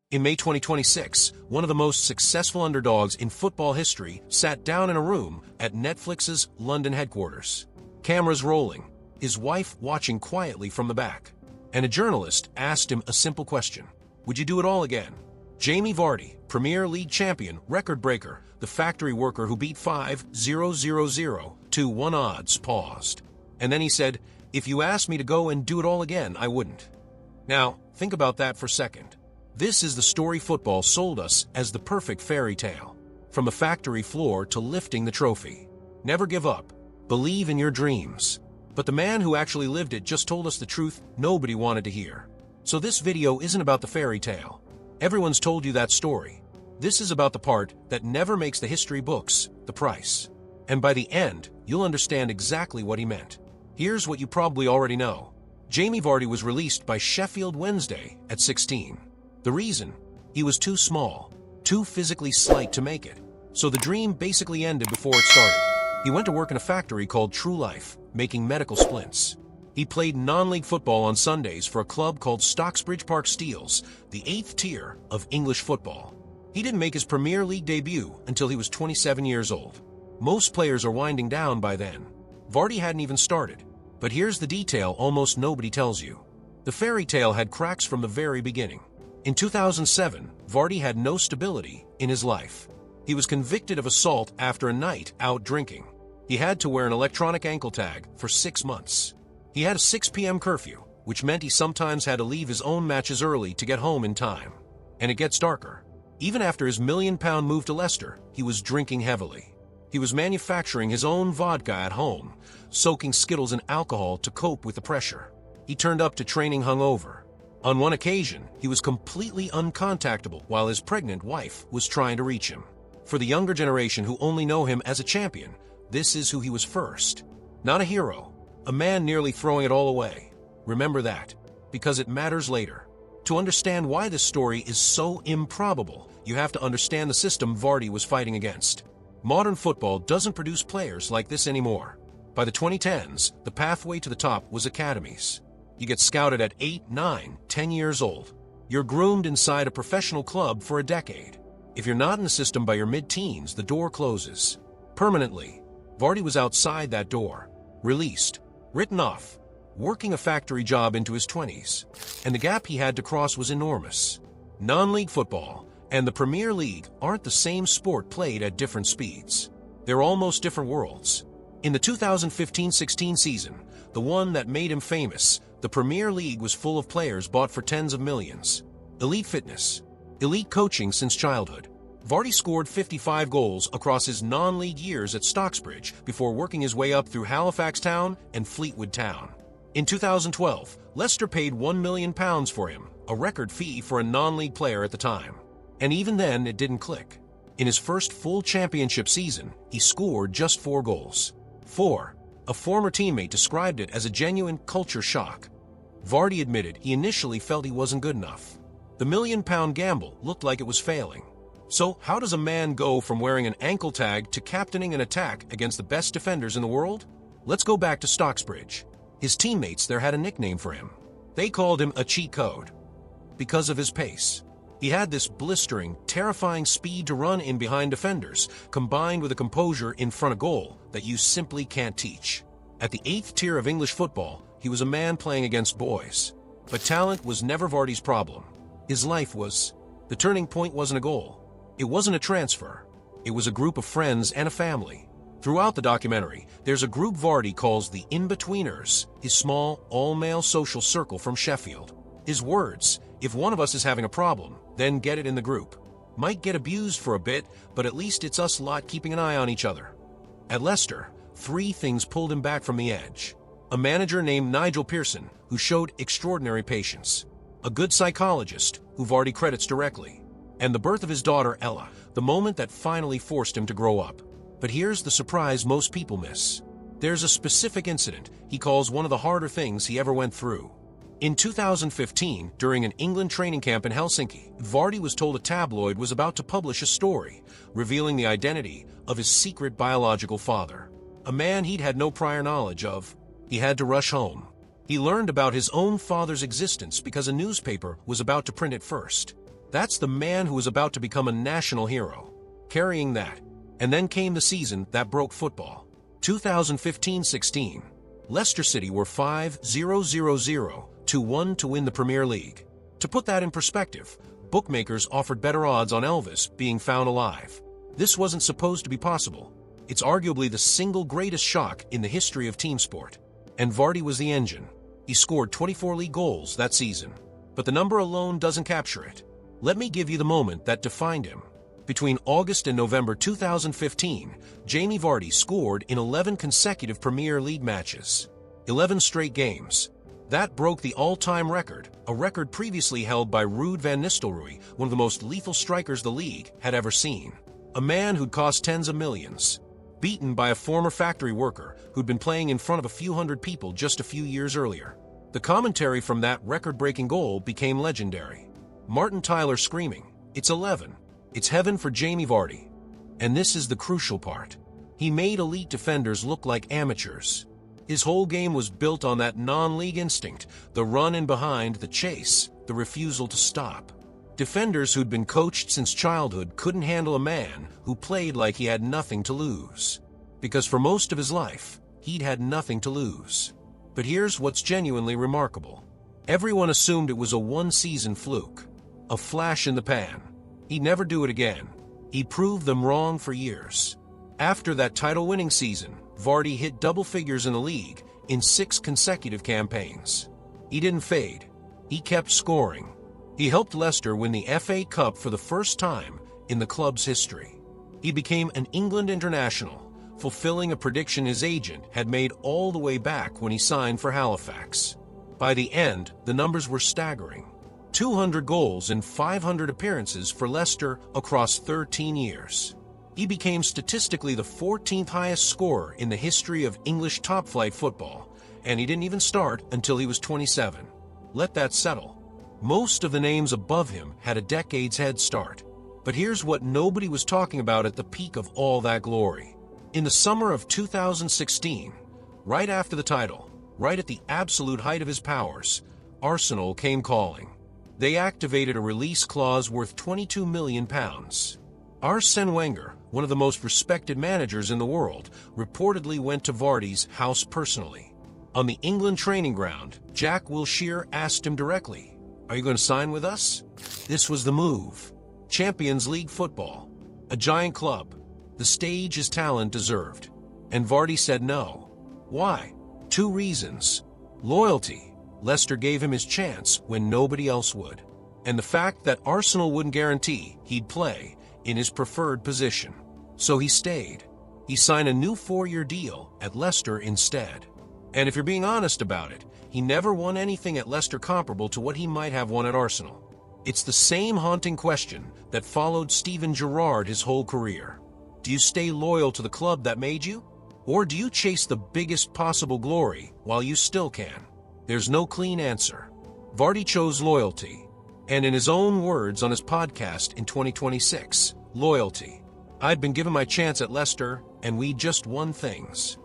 In May 2026, one of the most successful underdogs in football history sat down in a room at Netflix's London headquarters. Cameras rolling, his wife watching quietly from the back. And a journalist asked him a simple question. Would you do it all again? Jamie Vardy, Premier League champion, record breaker, the factory worker who beat 5-0-0-0 to 1 odds, paused. And then he said, if you asked me to go and do it all again, I wouldn't. Now, think about that for a second. This is the story football sold us as the perfect fairy tale. From the factory floor to lifting the trophy. Never give up. Believe in your dreams. But the man who actually lived it just told us the truth nobody wanted to hear. So this video isn't about the fairy tale. Everyone's told you that story. This is about the part that never makes the history books, the price. And by the end, you'll understand exactly what he meant. Here's what you probably already know. Jamie Vardy was released by Sheffield Wednesday at 16. The reason? He was too small, too physically slight to make it. So the dream basically ended before it started. He went to work in a factory called True Life, making medical splints. He played non-league football on Sundays for a club called Stocksbridge Park Steels, the 8th tier of English football. He didn't make his Premier League debut until he was 27 years old. Most players are winding down by then. Vardy hadn't even started. But here's the detail almost nobody tells you. The fairy tale had cracks from the very beginning. In 2007, Vardy had no stability in his life. He was convicted of assault after a night out drinking. He had to wear an electronic ankle tag for 6 months. He had a 6 p.m. curfew, which meant he sometimes had to leave his own matches early to get home in time. And it gets darker. Even after his £1 million move to Leicester, he was drinking heavily. He was manufacturing his own vodka at home, soaking Skittles in alcohol to cope with the pressure. He turned up to training hungover. On one occasion, he was completely uncontactable while his pregnant wife was trying to reach him. For the younger generation who only know him as a champion, this is who he was first. Not a hero, a man nearly throwing it all away. Remember that, because it matters later. To understand why this story is so improbable, you have to understand the system Vardy was fighting against. Modern football doesn't produce players like this anymore. By the 2010s, the pathway to the top was academies. You get scouted at 8, 9, 10 years old. You're groomed inside a professional club for a decade. If you're not in the system by your mid-teens, the door closes. Permanently. Vardy was outside that door. Released. Written off. Working a factory job into his 20s. And the gap he had to cross was enormous. Non-league football and the Premier League aren't the same sport played at different speeds. They're almost different worlds. In the 2015-16 season, the one that made him famous, the Premier League was full of players bought for tens of millions. Elite fitness. Elite coaching since childhood. Vardy scored 55 goals across his non-league years at Stocksbridge before working his way up through Halifax Town and Fleetwood Town. In 2012, Leicester paid £1 million for him, a record fee for a non-league player at the time. And even then, it didn't click. In his first full championship season, he scored just 4 goals. 4. A former teammate described it as a genuine culture shock. Vardy admitted he initially felt he wasn't good enough. The £1 million gamble looked like it was failing. So, how does a man go from wearing an ankle tag to captaining an attack against the best defenders in the world? Let's go back to Stocksbridge. His teammates there had a nickname for him. They called him a cheat code. Because of his pace. He had this blistering, terrifying speed to run in behind defenders, combined with a composure in front of goal that you simply can't teach. At the 8th tier of English football, he was a man playing against boys. But talent was never Vardy's problem. His life was. The turning point wasn't a goal. It wasn't a transfer. It was a group of friends and a family. Throughout the documentary, there's a group Vardy calls the In-Betweeners, his small, all-male social circle from Sheffield. His words, if one of us is having a problem, then get it in the group. Might get abused for a bit, but at least it's us lot keeping an eye on each other. At Leicester, 3 things pulled him back from the edge. A manager named Nigel Pearson, who showed extraordinary patience. A good psychologist, who Vardy credits directly. And the birth of his daughter, Ella, the moment that finally forced him to grow up. But here's the surprise most people miss. There's a specific incident he calls one of the harder things he ever went through. In 2015, during an England training camp in Helsinki, Vardy was told a tabloid was about to publish a story revealing the identity of his secret biological father, a man he'd had no prior knowledge of. He had to rush home. He learned about his own father's existence because a newspaper was about to print it first. That's the man who was about to become a national hero. Carrying that. And then came the season that broke football. 2015-16. Leicester City were 5-0-0-0-2-1 to win the Premier League. To put that in perspective, bookmakers offered better odds on Elvis being found alive. This wasn't supposed to be possible. It's arguably the single greatest shock in the history of team sport. And Vardy was the engine. He scored 24 league goals that season. But the number alone doesn't capture it. Let me give you the moment that defined him. Between August and November 2015, Jamie Vardy scored in 11 consecutive Premier League matches. 11 straight games. That broke the all-time record, a record previously held by Ruud van Nistelrooy, one of the most lethal strikers the league had ever seen. A man who'd cost tens of millions. Beaten by a former factory worker who'd been playing in front of a few hundred people just a few years earlier. The commentary from that record-breaking goal became legendary. Martin Tyler screaming, "It's 11. It's heaven for Jamie Vardy." And this is the crucial part. He made elite defenders look like amateurs. His whole game was built on that non-league instinct, the run in behind, the chase, the refusal to stop. Defenders who'd been coached since childhood couldn't handle a man who played like he had nothing to lose. Because for most of his life, he'd had nothing to lose. But here's what's genuinely remarkable. Everyone assumed it was a one-season fluke, a flash in the pan. He'd never do it again. He proved them wrong for years. After that title-winning season, Vardy hit double figures in the league in 6 consecutive campaigns. He didn't fade. He kept scoring. He helped Leicester win the FA Cup for the first time in the club's history. He became an England international, fulfilling a prediction his agent had made all the way back when he signed for Halifax. By the end, the numbers were staggering. 200 goals in 500 appearances for Leicester across 13 years. He became statistically the 14th highest scorer in the history of English top-flight football, and he didn't even start until he was 27. Let that settle. Most of the names above him had a decade's head start. But here's what nobody was talking about at the peak of all that glory. In the summer of 2016, right after the title, right at the absolute height of his powers, Arsenal came calling. They activated a release clause worth £22 million. Arsene Wenger, one of the most respected managers in the world, reportedly went to Vardy's house personally. On the England training ground, Jack Wilshere asked him directly, "Are you going to sign with us?" This was the move. Champions League football. A giant club. The stage his talent deserved. And Vardy said no. Why? 2 reasons. Loyalty. Leicester gave him his chance when nobody else would. And the fact that Arsenal wouldn't guarantee he'd play in his preferred position. So he stayed. He signed a new 4-year deal at Leicester instead. And if you're being honest about it, he never won anything at Leicester comparable to what he might have won at Arsenal. It's the same haunting question that followed Steven Gerrard his whole career. Do you stay loyal to the club that made you? Or do you chase the biggest possible glory while you still can? There's no clean answer. Vardy chose loyalty. And in his own words on his podcast in 2026, loyalty. I'd been given my chance at Leicester, and we just won things.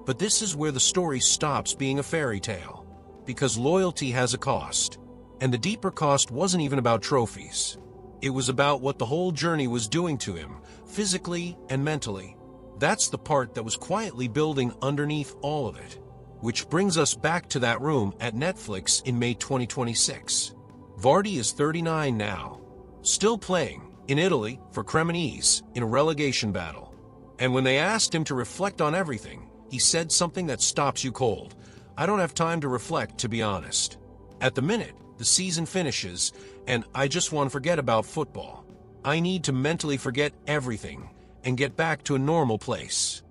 But this is where the story stops being a fairy tale. Because loyalty has a cost. And the deeper cost wasn't even about trophies. It was about what the whole journey was doing to him, physically and mentally. That's the part that was quietly building underneath all of it. Which brings us back to that room at Netflix in May 2026. Vardy is 39 now. Still playing, in Italy, for Cremonese, in a relegation battle. And when they asked him to reflect on everything, he said something that stops you cold. "I don't have time to reflect, to be honest. At the minute, the season finishes, and I just want to forget about football. I need to mentally forget everything and get back to a normal place."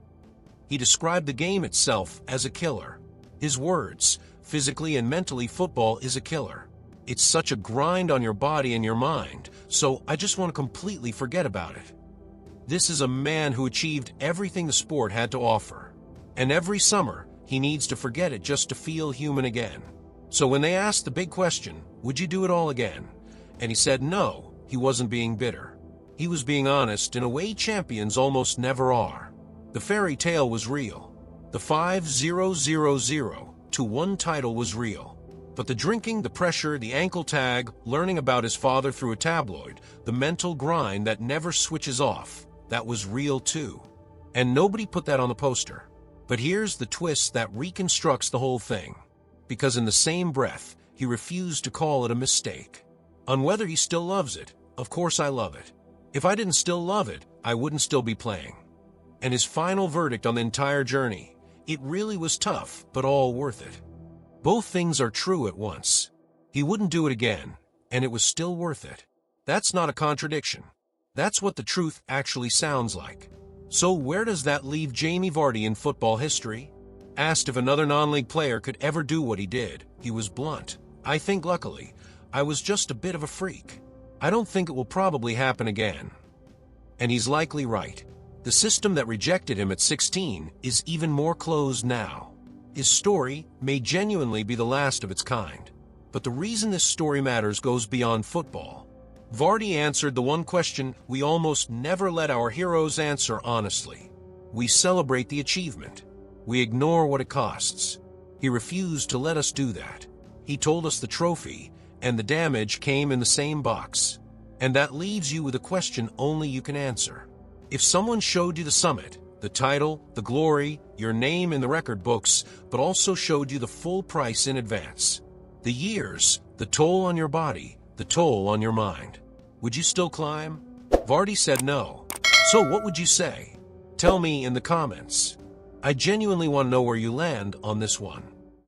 He described the game itself as a killer. His words, physically and mentally, football is a killer. It's such a grind on your body and your mind, so I just want to completely forget about it. This is a man who achieved everything the sport had to offer. And every summer, he needs to forget it just to feel human again. So when they asked the big question, would you do it all again? And he said no, he wasn't being bitter. He was being honest in a way champions almost never are. The fairy tale was real. The 5-0-0-0-1 title was real. But the drinking, the pressure, the ankle tag, learning about his father through a tabloid, the mental grind that never switches off, that was real too. And nobody put that on the poster. But here's the twist that reconstructs the whole thing. Because in the same breath, he refused to call it a mistake. On whether he still loves it, of course I love it. If I didn't still love it, I wouldn't still be playing. And his final verdict on the entire journey, it really was tough, but all worth it. Both things are true at once. He wouldn't do it again, and it was still worth it. That's not a contradiction. That's what the truth actually sounds like. So where does that leave Jamie Vardy in football history? Asked if another non-league player could ever do what he did, he was blunt. I think luckily, I was just a bit of a freak. I don't think it will probably happen again. And he's likely right. The system that rejected him at 16 is even more closed now. His story may genuinely be the last of its kind. But the reason this story matters goes beyond football. Vardy answered the one question we almost never let our heroes answer honestly. We celebrate the achievement. We ignore what it costs. He refused to let us do that. He told us the trophy and the damage came in the same box. And that leaves you with a question only you can answer. If someone showed you the summit, the title, the glory, your name in the record books, but also showed you the full price in advance, the years, the toll on your body, the toll on your mind, would you still climb? Vardy said no. So what would you say? Tell me in the comments. I genuinely want to know where you land on this one.